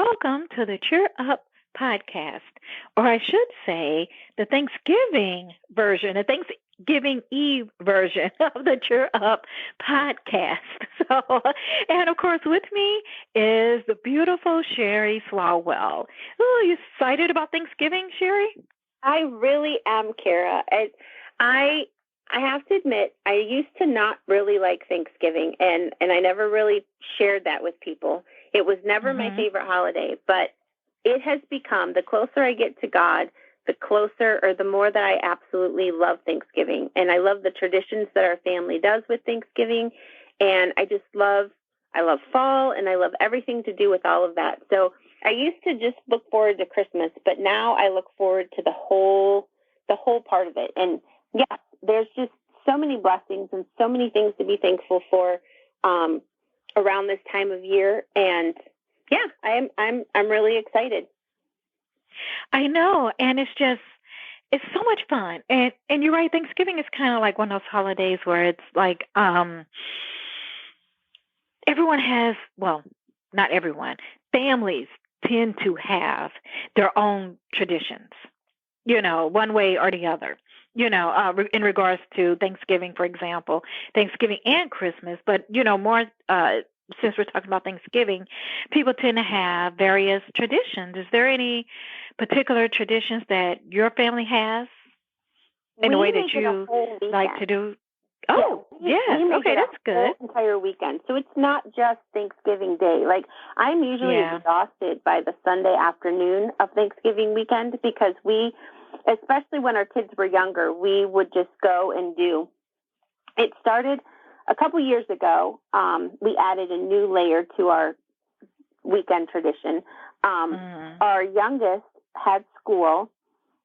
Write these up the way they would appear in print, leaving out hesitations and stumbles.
welcome to the Cheer Up podcast, or I should say the Thanksgiving version, the Thanksgiving Eve version of the Cheer Up podcast. So, and of course, with me is the beautiful Sherry Swalwell. Oh, you excited about Thanksgiving, Sherry? I really am, Kara. I I have to admit, I used to not really like Thanksgiving, and I never really shared that with people. It was never my Mm-hmm. favorite holiday, but it has become, the closer I get to God, the closer or the more that I absolutely love Thanksgiving. And I love the traditions that our family does with Thanksgiving. And I love fall, and I love everything to do with all of that. So I used to just look forward to Christmas, but now I look forward to the whole part of it. And yes, there's just so many blessings and so many things to be thankful for um, around this time of year. And yeah, I'm really excited. I know, and it's so much fun. And you're right, Thanksgiving is kind of like one of those holidays where it's like everyone has, well, not everyone, families tend to have their own traditions, one way or the other. In regards to Thanksgiving, for example, Thanksgiving and Christmas, but more since we're talking about Thanksgiving, people tend to have various traditions. Is there any particular traditions that your family has in the way We that make it a you whole like to weekend. do? Yeah, Oh, yes. we make Okay, it a that's whole good. entire weekend. So it's not just Thanksgiving Day. Like, I'm usually Yeah. exhausted by the Sunday afternoon of Thanksgiving weekend because especially when our kids were younger, we would just go and do. It started a couple years ago. We added a new layer to our weekend tradition. Mm. Our youngest had school.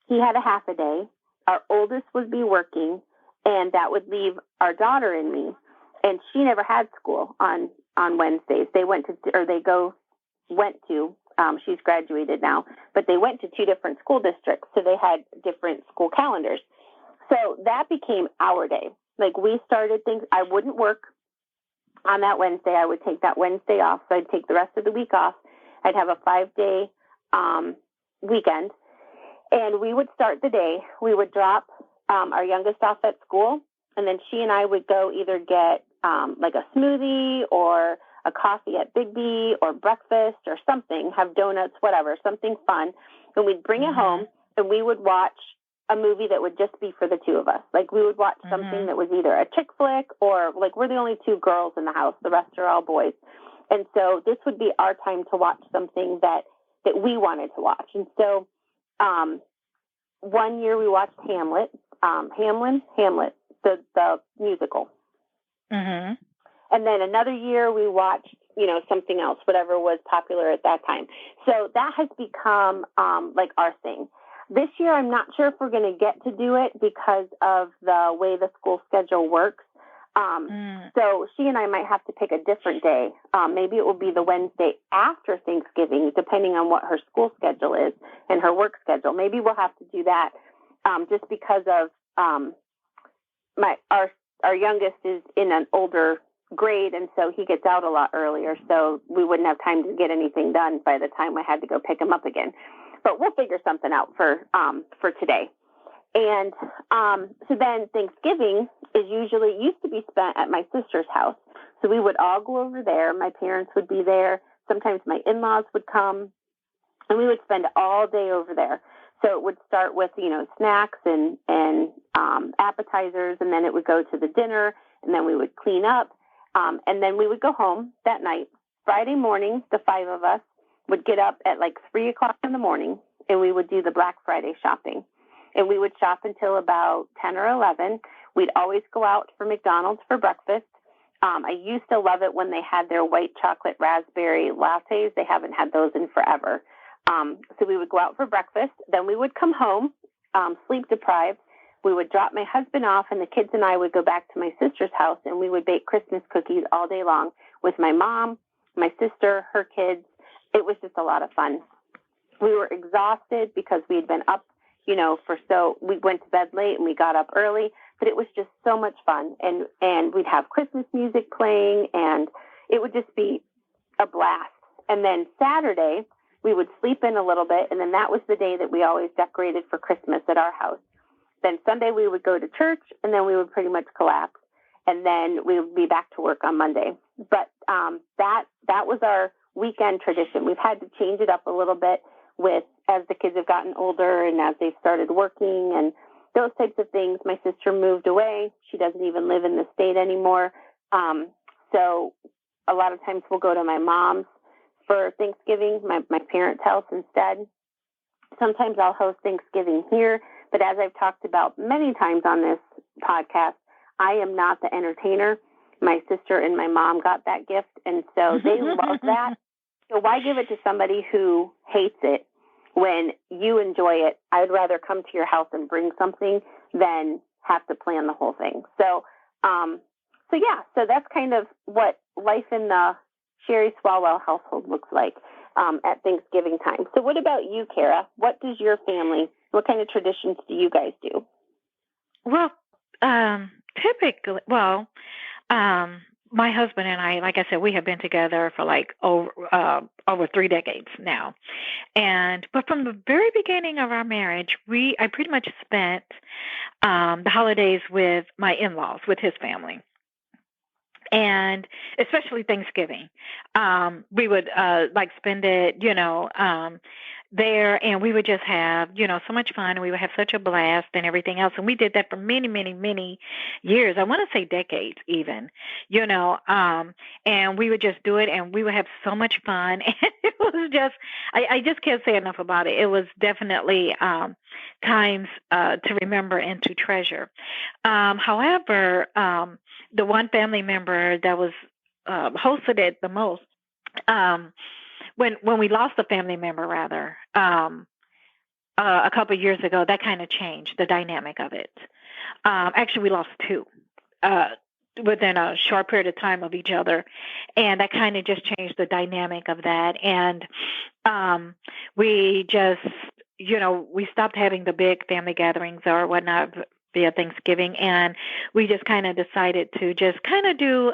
He had a half a day. Our oldest would be working, and that would leave our daughter and me. And she never had school on Wednesdays. She's graduated now, but they went to two different school districts, so they had different school calendars. So that became our day. Like, we started things. I wouldn't work on that Wednesday. I would take that Wednesday off, so I'd take the rest of the week off. I'd have a 5-day weekend, and we would start the day. We would drop our youngest off at school, and then she and I would go either get like a smoothie or a coffee at Big B or breakfast or something, have donuts, whatever, something fun. And we'd bring it Mm-hmm. home, and we would watch a movie that would just be for the two of us. Like, we would watch something Mm-hmm. that was either a chick flick or, like, we're the only two girls in the house. The rest are all boys. And so this would be our time to watch something that we wanted to watch. And so one year we watched Hamlet, the musical. Mm-hmm. And then another year we watched, something else, whatever was popular at that time. So that has become like our thing. This year, I'm not sure if we're going to get to do it because of the way the school schedule works. So she and I might have to pick a different day. Maybe it will be the Wednesday after Thanksgiving, depending on what her school schedule is and her work schedule. Maybe we'll have to do that just because of our youngest is in an older grade, and so he gets out a lot earlier. So we wouldn't have time to get anything done by the time I had to go pick him up again. But we'll figure something out for today. And so then Thanksgiving used to be spent at my sister's house. So we would all go over there. My parents would be there. Sometimes my in-laws would come, and we would spend all day over there. So it would start with, snacks and appetizers, and then it would go to the dinner, and then we would clean up, and then we would go home that night. Friday morning, the 5 of us would get up at like 3 o'clock in the morning, and we would do the Black Friday shopping. And we would shop until about 10 or 11. We'd always go out for McDonald's for breakfast. I used to love it when they had their white chocolate raspberry lattes. They haven't had those in forever. So we would go out for breakfast. Then we would come home, sleep deprived. We would drop my husband off, and the kids and I would go back to my sister's house, and we would bake Christmas cookies all day long with my mom, my sister, her kids. It was just a lot of fun. We were exhausted because we had been up, we went to bed late and we got up early, but it was just so much fun. And we'd have Christmas music playing, and it would just be a blast. And then Saturday, we would sleep in a little bit, and then that was the day that we always decorated for Christmas at our house. Then Sunday we would go to church, and then we would pretty much collapse, and then we would be back to work on Monday. But that was our weekend tradition. We've had to change it up a little bit as the kids have gotten older and as they've started working and those types of things. My sister moved away. She doesn't even live in the state anymore. So a lot of times we'll go to my mom's for Thanksgiving, my parents' house instead. Sometimes I'll host Thanksgiving here, but as I've talked about many times on this podcast, I am not the entertainer. My sister and my mom got that gift, and so they love that. So why give it to somebody who hates it when you enjoy it? I'd rather come to your house and bring something than have to plan the whole thing. So that's kind of what life in the Sherry Swalwell household looks like at Thanksgiving time. So what about you, Kara? What kind of traditions do you guys do? Well, typically, my husband and I, like I said, we have been together for like over 3 decades now. But from the very beginning of our marriage, I pretty much spent the holidays with my in-laws, with his family. And especially Thanksgiving, we would spend it, there, and we would just have, so much fun, and we would have such a blast and everything else. And we did that for many, many, many years. I want to say decades even, and we would just do it, and we would have so much fun. And it was just, I just can't say enough about it. It was definitely times to remember and to treasure. However, the one family member that was hosted it the most, when we lost a family member, rather, a couple of years ago, that kind of changed the dynamic of it. Actually, we lost 2 within a short period of time of each other, and that kind of just changed the dynamic of that. And we just, we stopped having the big family gatherings or whatnot via Thanksgiving, and we just kind of decided to just kind of do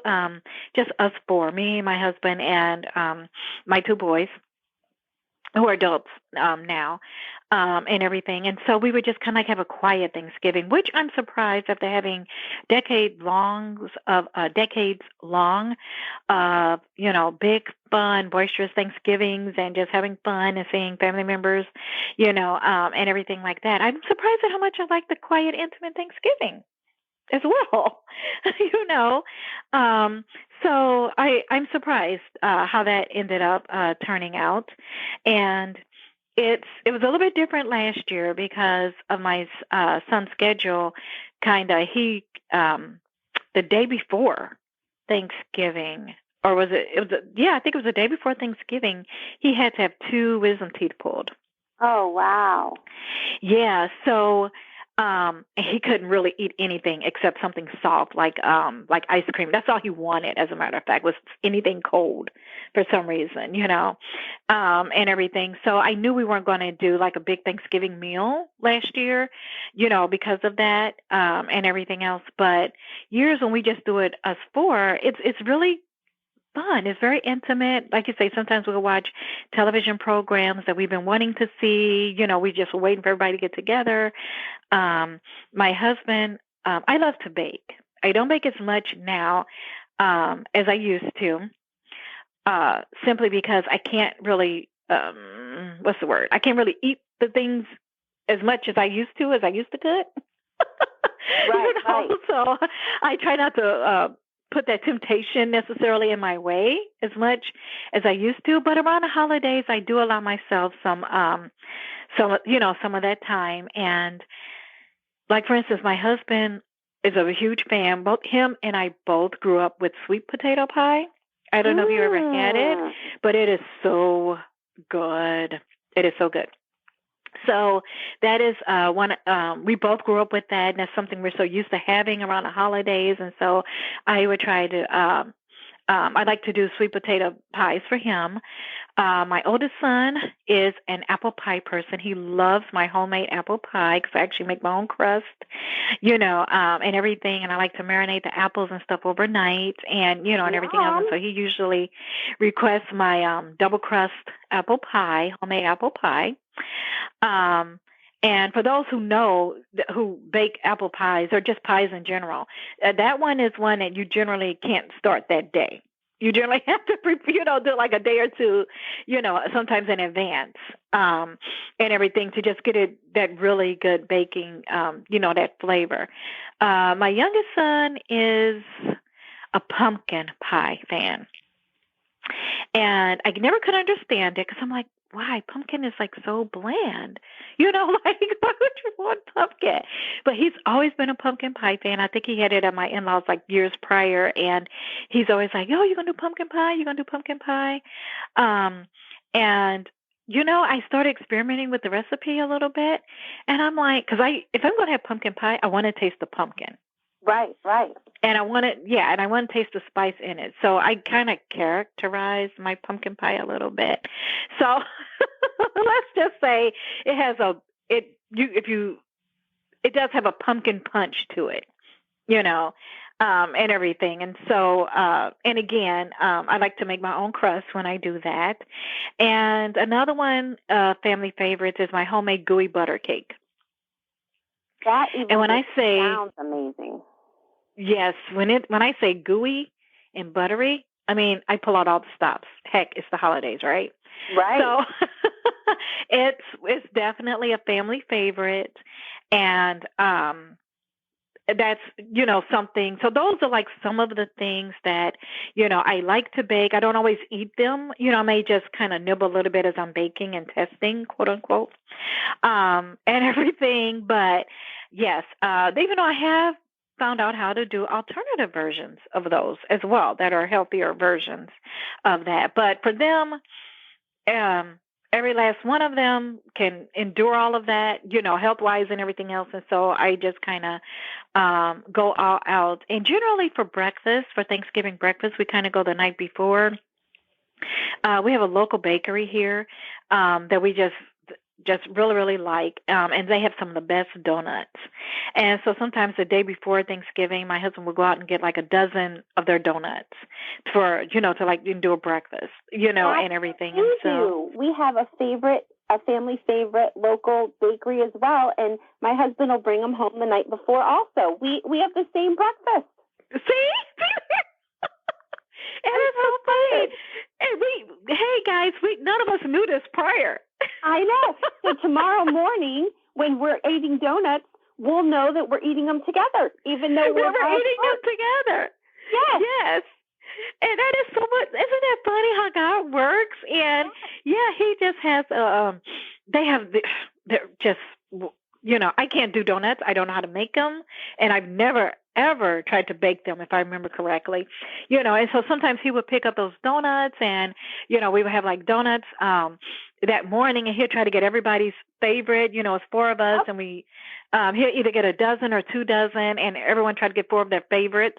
just us 4, me, my husband, and my 2 boys, who are adults now, and everything. And so we would just kind of like have a quiet Thanksgiving, which I'm surprised after having decades long of, big, fun, boisterous Thanksgivings and just having fun and seeing family members, and everything like that. I'm surprised at how much I like the quiet, intimate Thanksgiving as well, So I'm surprised how that ended up turning out. And it was a little bit different last year because of my son's schedule. He the day before Thanksgiving, or was it? I think it was the day before Thanksgiving. He had to have 2 wisdom teeth pulled. Oh wow! Yeah, so he couldn't really eat anything except something soft, like ice cream. That's all he wanted, as a matter of fact, was anything cold for some reason, and everything. So I knew we weren't going to do like a big Thanksgiving meal last year, because of that, and everything else. But years when we just do it us 4, it's really fun. It's very intimate. Like you say, sometimes we'll watch television programs that we've been wanting to see. We just were waiting for everybody to get together. My husband, I love to bake. I don't bake as much now as I used to, simply because I can't really, I can't really eat the things as much as I used to cook. Right. So I try not to put that temptation necessarily in my way as much as I used to, but around the holidays I do allow myself some of that time. And like, for instance, my husband is a huge fan. Both him and I both grew up with sweet potato pie. I don't know if you ever had it, but it is so good. It is so good. So that is one. We both grew up with that, and that's something we're so used to having around the holidays. And so I would try to. I like to do sweet potato pies for him. My oldest son is an apple pie person. He loves my homemade apple pie because I actually make my own crust, and everything. And I like to marinate the apples and stuff overnight, and everything else. And Yum. so he usually requests my double crust apple pie, homemade apple pie. Um, and for those who know who bake apple pies or just pies in general, that one is one that you generally can't start that day. You generally have to, do like a day or two, sometimes in advance, and everything to just get it that really good baking, that flavor. My youngest son is a pumpkin pie fan. And I never could understand it because I'm like, why? Pumpkin is like so bland. Like, why would you want pumpkin? But he's always been a pumpkin pie fan. I think he had it at my in-laws like years prior. And he's always like, oh, you're going to do pumpkin pie? You're going to do pumpkin pie? Um, and, I started experimenting with the recipe a little bit. And I'm like, because if I'm going to have pumpkin pie, I want to taste the pumpkin. Right, right. And I want I want to taste the spice in it. So I kind of characterize my pumpkin pie a little bit. So let's just say it has it does have a pumpkin punch to it, and everything. And so, and again, I like to make my own crust when I do that. And another one, family favorites is my homemade gooey butter cake. That even And when I say sounds amazing. yes, when I say gooey and buttery, I mean I pull out all the stops. Heck, it's the holidays, right? Right. So it's definitely a family favorite, and that's something. So those are like some of the things that I like to bake. I don't always eat them. I may just kind of nibble a little bit as I'm baking and testing, quote unquote, and everything. But yes, even though I have found out how to do alternative versions of those as well that are healthier versions of that. But for them, every last one of them can endure all of that, health wise and everything else. And so I just kind of go all out. And generally for breakfast, for Thanksgiving breakfast, we kind of go the night before. We have a local bakery here that we just really, really like, and they have some of the best donuts. And so sometimes the day before Thanksgiving, my husband will go out and get like a dozen of their donuts for, to like do a breakfast, and everything. And so we have a family favorite local bakery as well, and my husband will bring them home the night before also. We have the same breakfast. See? And it's so funny. And hey guys, none of us knew this prior. I know. So tomorrow morning, when we're eating donuts, we'll know that we're eating them together, even though we're eating them together. Yes. Yes. And that is so much. Isn't that funny how God works? And he just has. They're just. I can't do donuts. I don't know how to make them, and I've never ever tried to bake them, if I remember correctly. And so sometimes he would pick up those donuts, and we would have like donuts that morning, and he'd try to get everybody's favorite. It's four of us, and we he'll either get a dozen or 2 dozen, and everyone tried to get 4 of their favorites.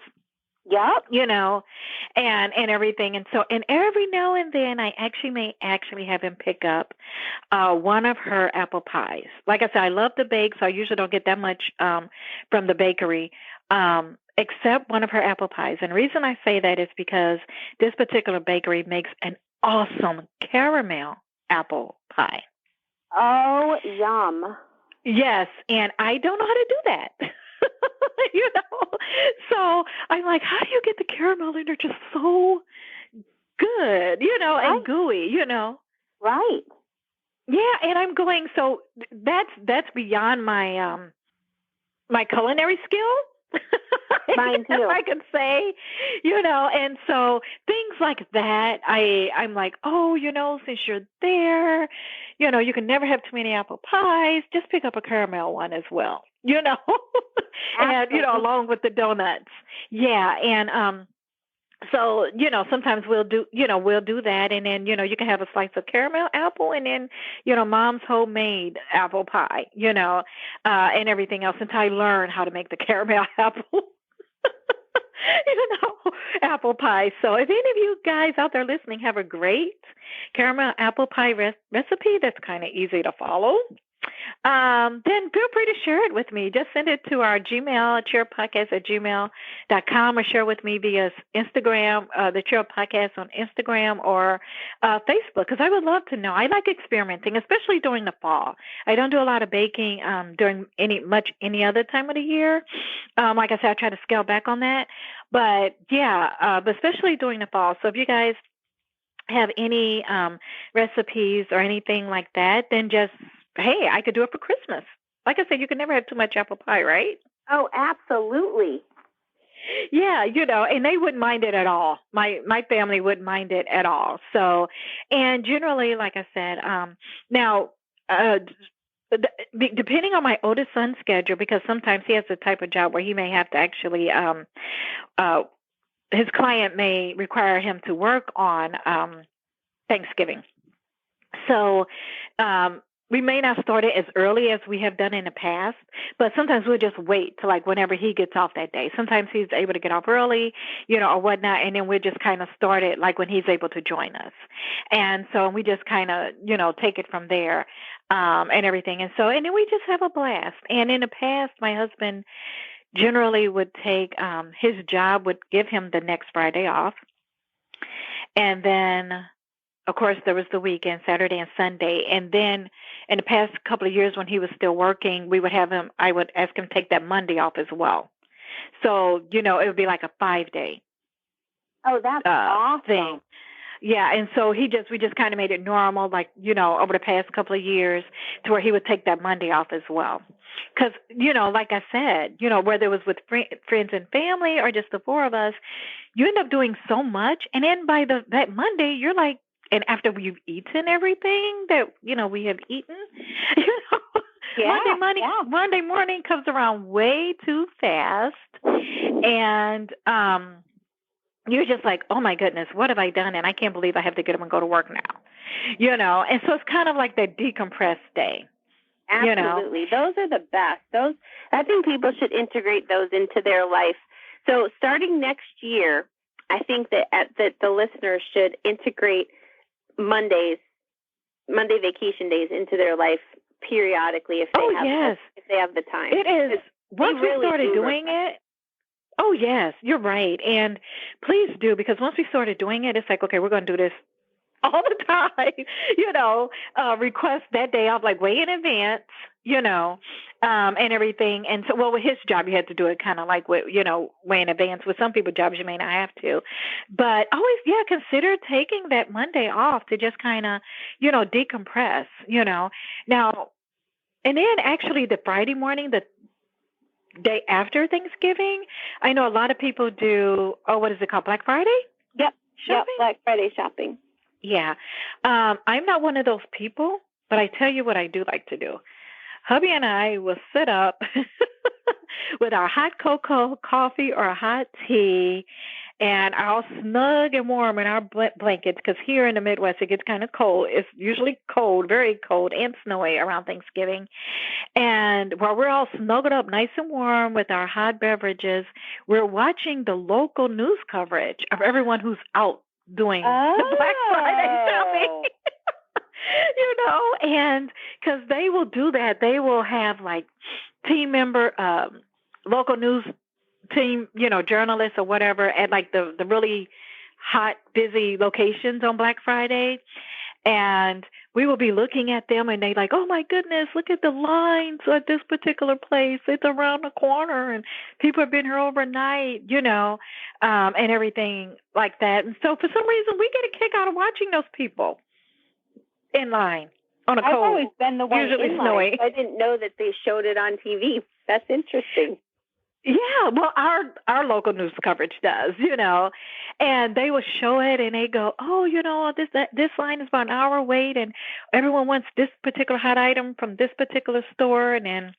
Yep. And everything. And so, and every now and then I may have him pick up one of her apple pies. Like I said, I love to bake, so I usually don't get that much from the bakery, except one of her apple pies. And the reason I say that is because this particular bakery makes an awesome caramel apple pie. Oh, yum. Yes, and I don't know how to do that. So I'm like, how do you get the caramel in there just so good, and gooey, Right. Yeah, and I'm going, so that's beyond my my culinary skill. Mine too. I could say, and so things like that, I'm like, oh, since you're there, you can never have too many apple pies. Just pick up a caramel one as well, and along with the donuts. Yeah, and so, sometimes we'll do that, and then, you can have a slice of caramel apple, and then, mom's homemade apple pie, and everything else until I learn how to make the caramel apple. Apple pie. So if any of you guys out there listening have a great caramel apple pie recipe that's kind of easy to follow, then feel free to share it with me. Just send it to our Gmail, cheerpodcast@gmail.com, or share with me via Instagram, the Cheer Podcast on Instagram or Facebook, because I would love to know. I like experimenting, especially during the fall. I don't do a lot of baking during any other time of the year. Like I said, I try to scale back on that. But yeah, but especially during the fall. So if you guys have any recipes or anything like that, then just, hey, I could do it for Christmas. Like I said, you can never have too much apple pie, right? Oh, absolutely. Yeah, and they wouldn't mind it at all. My family wouldn't mind it at all. So, and generally, like I said, now, depending on my oldest son's schedule, because sometimes he has the type of job where he may have to actually, his client may require him to work on Thanksgiving. So, we may not start it as early as we have done in the past, but sometimes we'll just wait till like whenever he gets off that day. Sometimes he's able to get off early, or whatnot, and then we'll just kind of start it like when he's able to join us. And so we just kind of, take it from there and everything. And then we just have a blast. And in the past, my husband generally would take his job would give him the next Friday off. And then, of course, there was the weekend, Saturday and Sunday. And then in the past couple of years when he was still working, I would ask him to take that Monday off as well. So, it would be like a 5-day. Oh, that's awesome. Thing. Yeah, and so we just kind of made it normal, like, over the past couple of years to where he would take that Monday off as well. Because, like I said, whether it was with friends and family or just the four of us, you end up doing so much. And then by that Monday, you're like, and after we've eaten everything that, we have eaten, Monday morning comes around way too fast. And you're just like, oh, my goodness, what have I done? And I can't believe I have to get up and go to work now, And so it's kind of like that decompressed day. Absolutely. Those are the best. I think people should integrate those into their life. So starting next year, I think that the listeners should integrate Monday vacation days into their life periodically if they have the time. It is. Once we started doing it. Oh, yes, you're right. And please do, because once we started doing it, it's like, okay, we're going to do this all the time, request that day off like way in advance, and everything. And so, with his job, you had to do it kind of like, way in advance. With some people's jobs, you may not have to. But always, consider taking that Monday off to just kind of, decompress, Now, and then actually the Friday morning, the day after Thanksgiving, I know a lot of people do, what is it called, Black Friday? Yep, Black Friday shopping. Yeah. I'm not one of those people, but I tell you what I do like to do. Hubby and I will sit up with our hot cocoa, coffee, or a hot tea, and all snug and warm in our blankets, because here in the Midwest, it gets kind of cold. It's usually cold, very cold, and snowy around Thanksgiving. And while we're all snuggled up nice and warm with our hot beverages, we're watching the local news coverage of everyone who's out doing the Black Friday shopping. And because they will do that, they will have like team member, local news team, journalists or whatever at like the really hot, busy locations on Black Friday. And we will be looking at them and they like, oh my goodness, look at the lines at this particular place. It's around the corner and people have been here overnight, and everything like that. And so for some reason we get a kick out of watching those people in line on a cold. I've always been the one usually in snowy. line. I didn't know that they showed it on TV. That's interesting. Yeah, well, our local news coverage does, and they will show it and they go, oh, this line is about an hour wait and everyone wants this particular hot item from this particular store, and then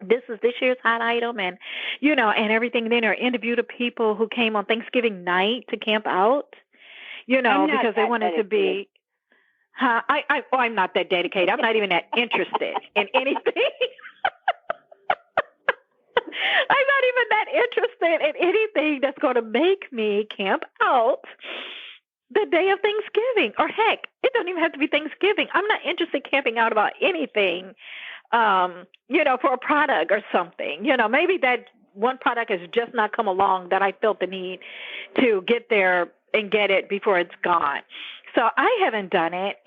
this is this year's hot item, and and everything. Then are interviewed the people who came on Thanksgiving night to camp out, because they wanted to be. I'm not that dedicated. I'm not even that interested in anything. I'm not even that interested in anything that's going to make me camp out the day of Thanksgiving. Or heck, it doesn't even have to be Thanksgiving. I'm not interested in camping out about anything, for a product or something. Maybe that one product has just not come along that I felt the need to get there and get it before it's gone. So I haven't done it.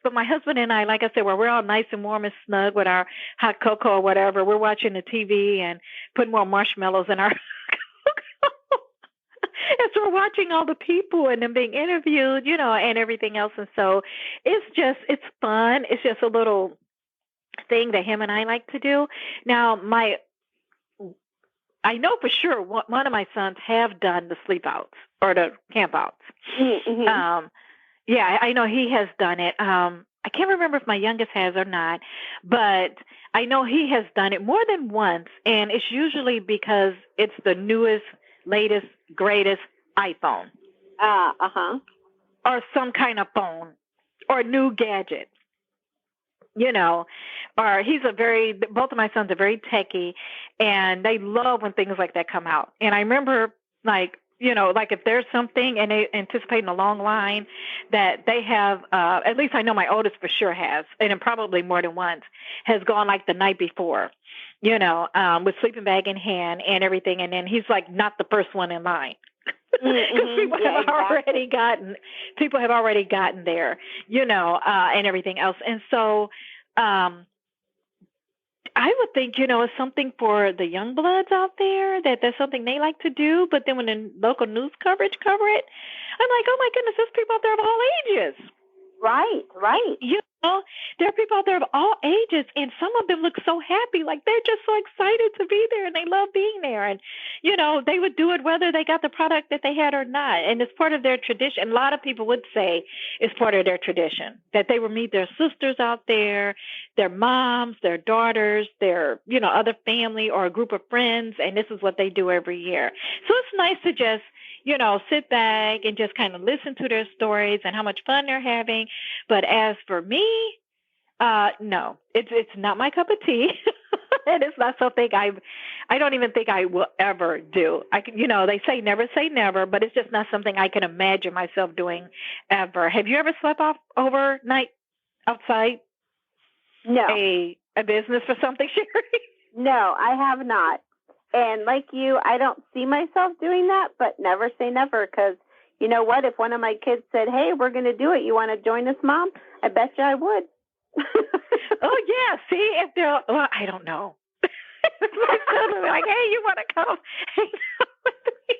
But my husband and I, like I said, we're all nice and warm and snug with our hot cocoa or whatever. We're watching the TV and putting more marshmallows in our cocoa. And so we're watching all the people and them being interviewed, and everything else. And so it's fun. It's just a little thing that him and I like to do. Now, I know for sure one of my sons have done the sleep outs or the camp outs. Mm-hmm. Yeah, I know he has done it. I can't remember if my youngest has or not, but I know he has done it more than once, and it's usually because it's the newest, latest, greatest iPhone. Or some kind of phone or new gadget. Or both of my sons are very techie, and they love when things like that come out. And I remember, like if there's something and they anticipating a long line that they have, at least I know my oldest for sure has, and probably more than once, has gone like the night before, with sleeping bag in hand and everything. And then he's like not the first one in line. Because people have already gotten there, and everything else. And so I would think, it's something for the young bloods out there, that there's something they like to do. But then when the local news coverage cover it, I'm like, oh my goodness, there's people out there of all ages. Right. There are people out there of all ages, and some of them look so happy, like they're just so excited to be there, and they love being there. And, they would do it whether they got the product that they had or not. And it's part of their tradition. A lot of people would say it's part of their tradition, that they would meet their sisters out there, their moms, their daughters, their, other family or a group of friends, and this is what they do every year. So it's nice to just sit back and just kind of listen to their stories and how much fun they're having. But as for me, no, it's not my cup of tea. And it's not something I don't even think I will ever do. They say never, but it's just not something I can imagine myself doing ever. Have you ever slept overnight outside? No. A business for something, Sherry? No, I have not. And like you, I don't see myself doing that, but never say never, because you know what? If one of my kids said, hey, we're going to do it, you want to join us, Mom? I bet you I would. Oh, yeah. See, if they're, well, I don't know. My son will be like, hey, you want to come hang out with me?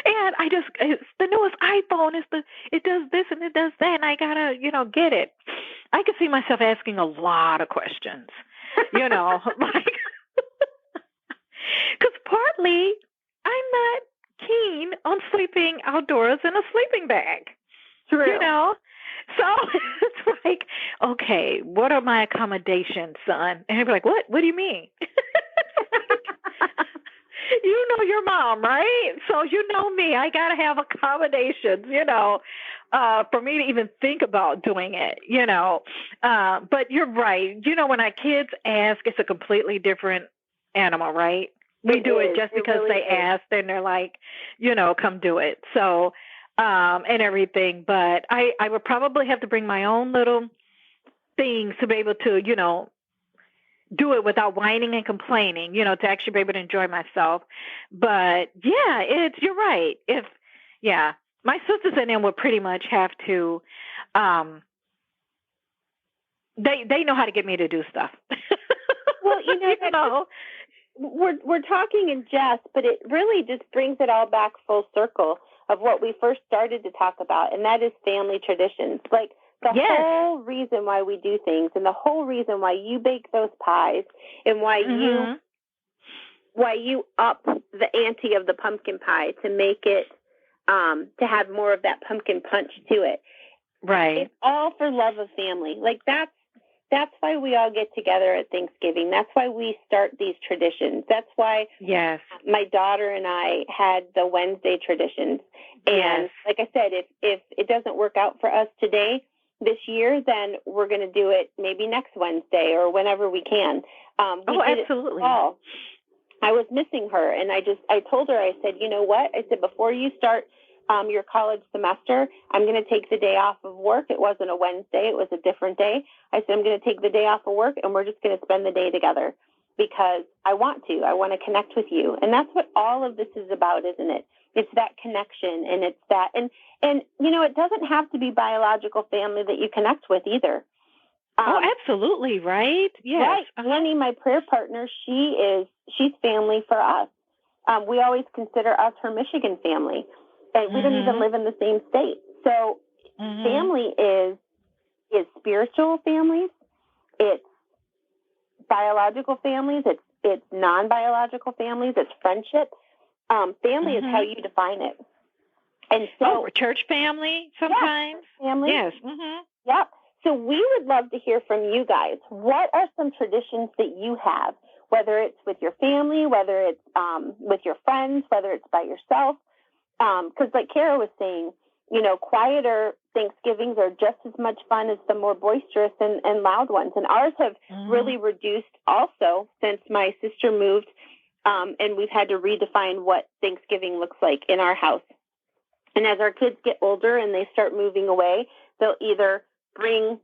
And it's the newest iPhone. It does this and it does that, and I got to, get it. I could see myself asking a lot of questions, like, because partly I'm not keen on sleeping outdoors in a sleeping bag. True. So it's like, okay, what are my accommodations, son? And I'd be like, what? What do you mean? You know your mom, right? So you know me. I got to have accommodations, for me to even think about doing it, But you're right. When our kids ask, it's a completely different animal, right? We do it just because they asked, and they're like, come do it. So, and everything. But I would probably have to bring my own little things to be able to, do it without whining and complaining, to actually be able to enjoy myself. But yeah, you're right. My sisters and them would pretty much have to, they know how to get me to do stuff. Well, we're talking in jest, but it really just brings it all back full circle of what we first started to talk about, and that is family traditions. Like the whole reason why we do things, and the whole reason why you bake those pies, and why you up the ante of the pumpkin pie to make it to have more of that pumpkin punch to it. Right. It's all for love of family. Like that's why we all get together at Thanksgiving. That's why we start these traditions. That's why my daughter and I had the Wednesday traditions. And like I said, if it doesn't work out for us this year, then we're going to do it maybe next Wednesday or whenever we can. Absolutely. I was missing her. And I told her, I said, you know what? I said, before you start your college semester, I'm going to take the day off of work. It wasn't a Wednesday. It was a different day. I said, I'm going to take the day off of work and we're just going to spend the day together because I want to connect with you. And that's what all of this is about, isn't it? It's that connection, and it's that, and it doesn't have to be biological family that you connect with either. Absolutely, right? Yes. Right. Annie, my prayer partner, she's family for us. We always consider us her Michigan family, and we don't even live in the same state. So family is spiritual families, it's biological families, it's non-biological families, it's friendship. Family is how you define it. And so church family sometimes. Yeah, family. Yes. Yep. So we would love to hear from you guys. What are some traditions that you have, whether it's with your family, whether it's with your friends, whether it's by yourself? Because like Kara was saying, quieter Thanksgivings are just as much fun as the more boisterous and loud ones. And ours have really reduced also since my sister moved, and we've had to redefine what Thanksgiving looks like in our house. And as our kids get older and they start moving away, they'll either bring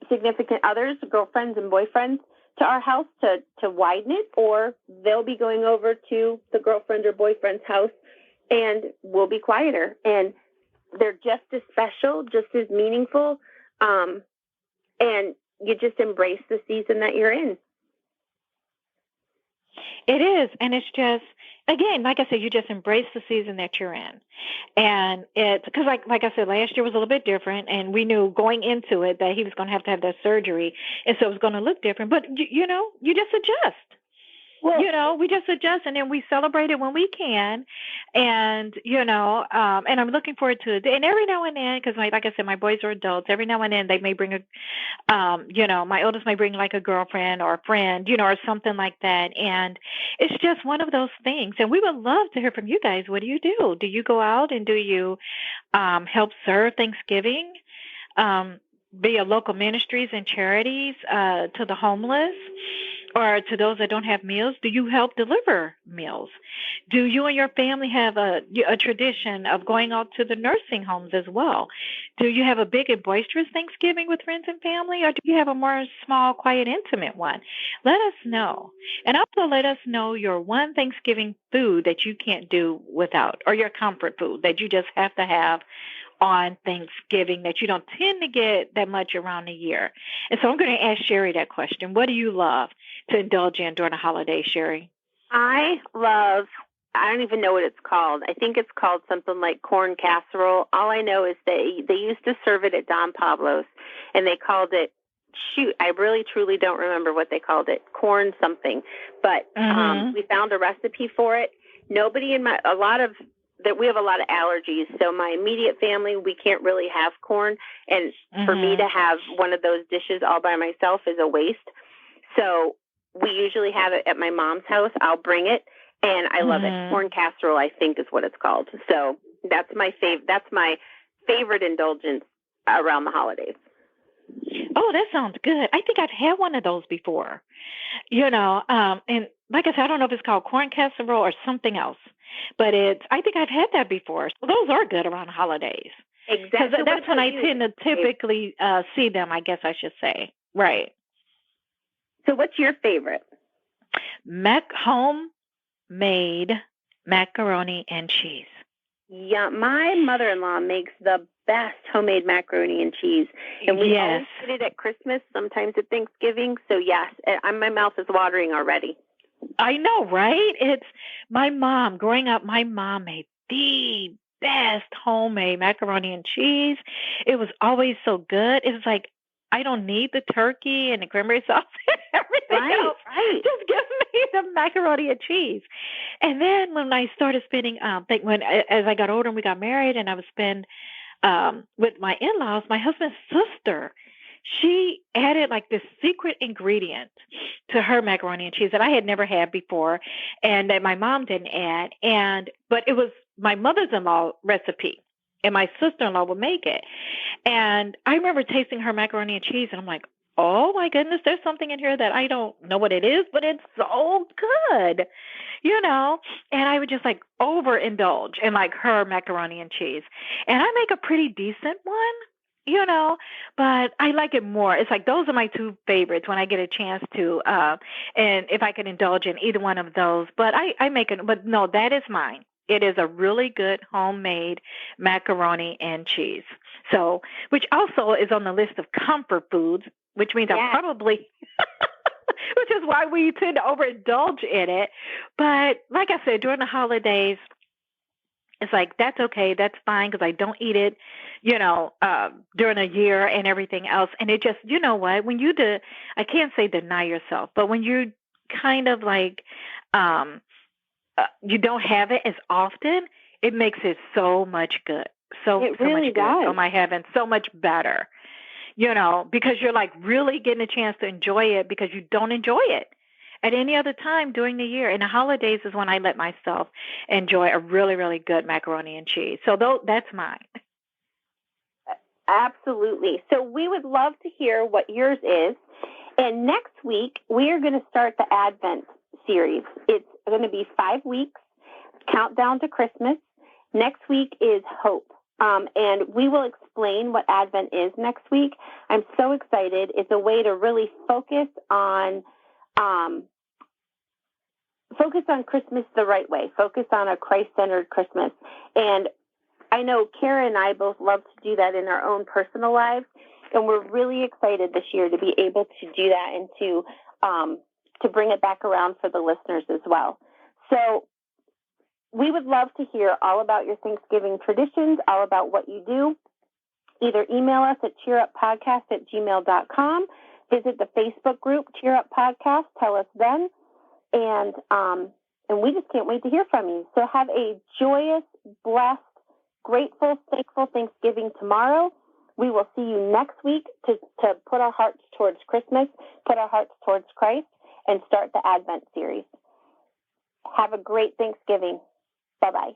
significant others, girlfriends and boyfriends, to our house to widen it, or they'll be going over to the girlfriend or boyfriend's house and we'll be quieter. And they're just as special, just as meaningful, and you just embrace the season that you're in. It is, and it's just, again, like I said, you just embrace the season that you're in. And it's because, like I said, last year was a little bit different, and we knew going into it that he was going to have that surgery, and so it was going to look different. But, you just adjust. Well, we just adjust, and then we celebrate it when we can. And, and I'm looking forward to it. And every now and then, because like I said, my boys are adults, every now and then they may bring my oldest may bring like a girlfriend or a friend, or something like that. And it's just one of those things. And we would love to hear from you guys. What do you do? Do you go out and do you help serve Thanksgiving via local ministries and charities to the homeless? Or to those that don't have meals, do you help deliver meals? Do you and your family have a tradition of going out to the nursing homes as well? Do you have a big and boisterous Thanksgiving with friends and family, or do you have a more small, quiet, intimate one? Let us know. And also let us know your one Thanksgiving food that you can't do without, or your comfort food that you just have to have on Thanksgiving that you don't tend to get that much around the year. And so I'm going to ask Sherry that question. What do you love to indulge in during the holidays, Sherry? I don't even know what it's called. I think it's called something like corn casserole. All I know is they used to serve it at Don Pablo's, and they called it, I really truly don't remember what they called it, corn something. But we found a recipe for it. Nobody in we have a lot of allergies, so my immediate family, we can't really have corn, and for me to have one of those dishes all by myself is a waste. So we usually have it at my mom's house. I'll bring it, and I love it. Corn casserole, I think, is what it's called. So that's my favorite indulgence around the holidays. Oh, that sounds good. I think I've had one of those before, and like I said, I don't know if it's called corn casserole or something else, but I think I've had that before. So those are good around holidays. Exactly. Because that's when I tend to typically see them, I guess I should say. Right. So what's your favorite? Homemade macaroni and cheese. Yeah, my mother-in-law makes the best homemade macaroni and cheese. And we always eat it at Christmas, sometimes at Thanksgiving. So yes, my mouth is watering already. I know, right? It's my mom. Growing up, my mom made the best homemade macaroni and cheese. It was always so good. It was like, I don't need the turkey and the cranberry sauce and everything else. Right. Just give me the macaroni and cheese. And then when I started spending, as I got older and we got married, and I would spend with my in-laws, my husband's sister, she added like this secret ingredient to her macaroni and cheese that I had never had before, and that my mom didn't add. But it was my mother's-in-law recipe, and my sister-in-law would make it. And I remember tasting her macaroni and cheese, and I'm like, oh my goodness, there's something in here that I don't know what it is, but it's so good. and I would just like overindulge in like her macaroni and cheese. And I make a pretty decent one, but I like it more. It's like those are my two favorites when I get a chance to, and if I can indulge in either one of those. But I make it, but no, that is mine. It is a really good homemade macaroni and cheese. So, which also is on the list of comfort foods, which means I probably, which is why we tend to overindulge in it. But like I said, during the holidays, it's like, that's okay. That's fine because I don't eat it, during a year and everything else. And it just, you know what, when I can't say deny yourself, but when you kind of like, you don't have it as often, it makes it so much good. It really does. Oh my heavens, so much better. Because you're like really getting a chance to enjoy it because you don't enjoy it at any other time during the year. And the holidays is when I let myself enjoy a really, really good macaroni and cheese. So that's mine. Absolutely. So we would love to hear what yours is. And next week, we are going to start the Advent series. It's going to be 5 weeks, countdown to Christmas. Next week is Hope. And we will explain what Advent is next week. I'm so excited. It's a way to really focus on Christmas the right way, focus on a Christ-centered Christmas. And I know Kara and I both love to do that in our own personal lives, and we're really excited this year to be able to do that and to bring it back around for the listeners as well. So we would love to hear all about your Thanksgiving traditions, all about what you do. Either email us at cheeruppodcast@gmail.com, visit the Facebook group, Cheer Up Podcast, tell us then, and we just can't wait to hear from you. So have a joyous, blessed, grateful, thankful Thanksgiving tomorrow. We will see you next week to put our hearts towards Christmas, put our hearts towards Christ, and start the Advent series. Have a great Thanksgiving. Bye-bye.